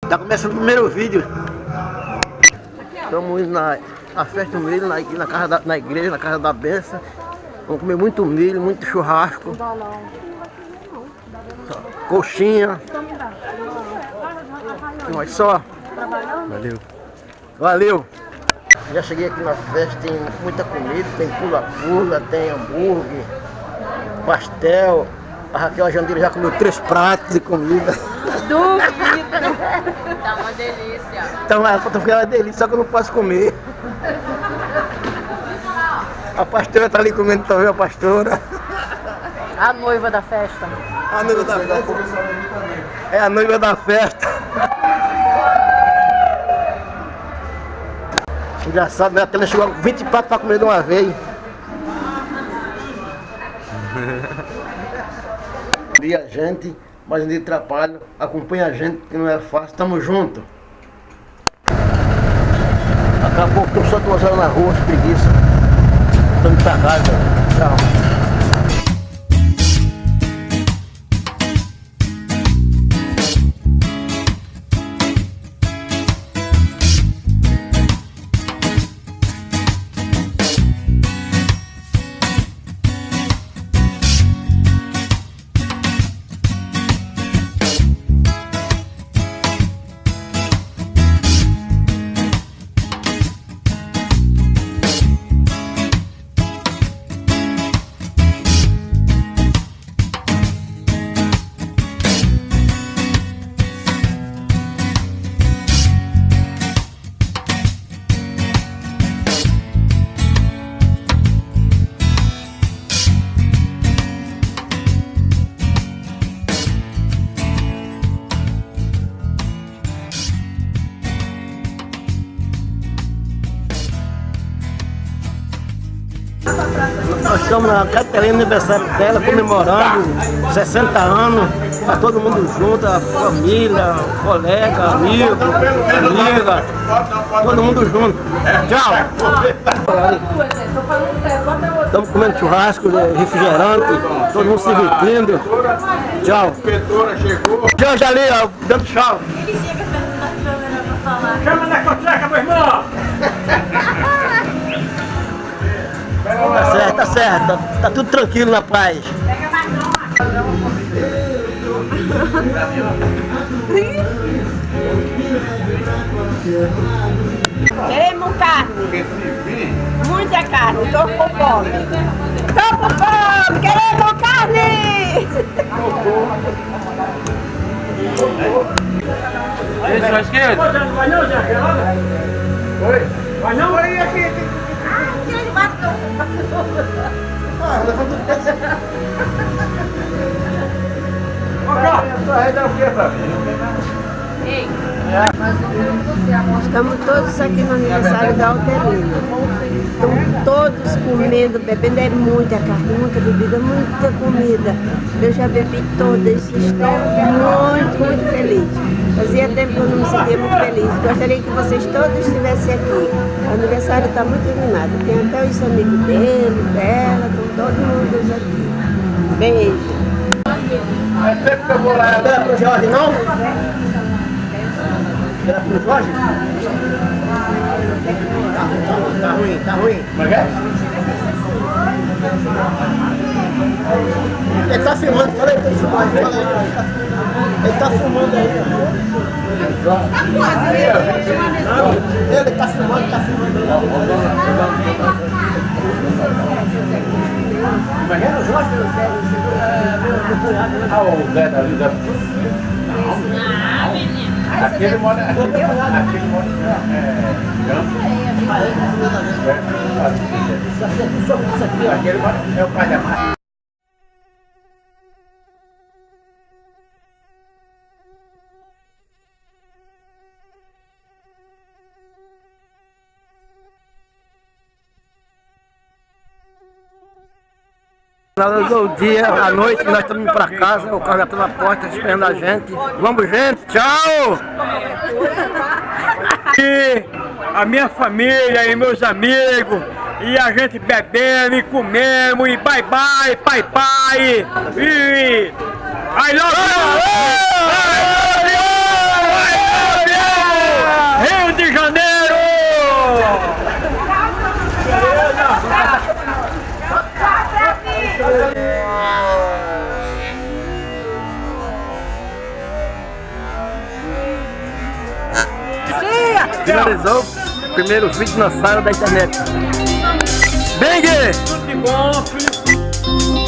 Tá começando o primeiro vídeo. Estamos indo na festa do milho, na igreja, na casa da benção. Vamos comer muito milho, muito churrasco. Coxinha. Olha só. Valeu. Valeu. Já cheguei aqui na festa, tem muita comida, tem pula-pula, tem hambúrguer, pastel. A Raquel Jandeira já comeu 3 pratos de comida. Duvido! Tá uma delícia. Então ela falou que é uma delícia, só que eu não posso comer. A pastora tá ali comendo também, a pastora. A noiva da festa. A noiva da festa. É a noiva da festa. Engraçado, né? Até ela chegou 20 pratos pra comer de uma vez. E a gente, mas um dia de trabalho, acompanha a gente, que não é fácil, tamo junto. Acabou que eu só 2 horas na rua, preguiça. Tô indo pra casa. Tchau. Nós estamos na Catarina, aniversário dela, comemorando 60 anos, tá todo mundo junto, a família, colega, amigo, amiga, todo mundo junto. Tchau! Estamos comendo churrasco, refrigerante, todo mundo se divertindo. Tchau! Tchau, já ali, ó, dando tchau. Chama da cocheca, meu irmão! Tá certo, tá tudo tranquilo na paz. Queremos carne, muita carne, tô com fome. Tô com fome, queremos carne! Esse vai esquerdo? Vai não, Zé? Oi? Vai não? Vai aqui. Ele matou. Ei, Estamos todos aqui no aniversário da Alterina. Estamos todos comendo, bebendo, é muita carne, muita bebida, muita comida. Eu já bebi todas, estou muito, muito feliz. Fazia tempo que eu não me sentia muito feliz. Gostaria que vocês todos estivessem aqui. O aniversário está muito animado. Tem até os amigos dele, dela, estão todo mundo aqui. Beijo. É tempo que eu vou lá. Não era pro Jorge, não? Era pro Jorge? Tá ruim, tá ruim. Como é que é? Ele tá filmando, fala aí pra ele filmar, fala aí. Ele tá filmando aí. Ele tá filmando, tá filmando. Mas era o Jorge, Ah, o Zé da Lisa. Aquele mora. Aquele mora. Aquele mora. É o pai da mãe. Do dia, à noite, nós estamos indo para casa, o carro já está na porta esperando a gente. Vamos, gente, tchau! E a minha família e meus amigos, e a gente bebendo e comendo, e bye bye, pai pai, e I love you! I love you! Finalizou o primeiro vídeo dinossauro da internet. Dengue! Tudo de bom, filho.